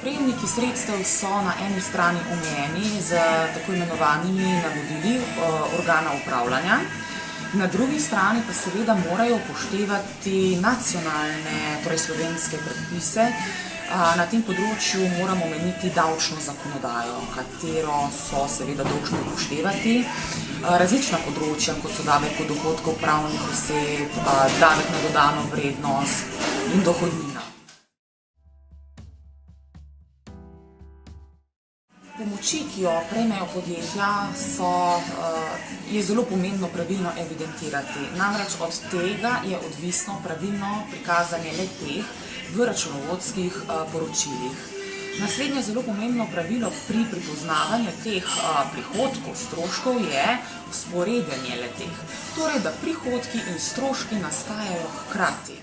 Prejemniki sredstev so na eni strani omejeni z tako imenovanimi navodili organa upravljanja, na drugi strani pa seveda morajo upoštevati nacionalne, torej slovenske predpise. Na tem področju moramo omeniti davčno zakonodajo, katero so seveda dolžni upoštevati. Različna področja, kot so davek od dohodkov pravnih oseb, davek na dodano vrednost in dohodnina. Pomoči, ki jo prejmejo podjetja, je zelo pomembno pravilno evidentirati. Namreč od tega je odvisno pravilno prikazanje le-teh v računovodskih poročilih. Naslednje zelo pomembno pravilo pri prepoznavanju teh prihodkov, stroškov je vzporedanje le-teh. Torej, da prihodki in stroški nastajajo hkrati.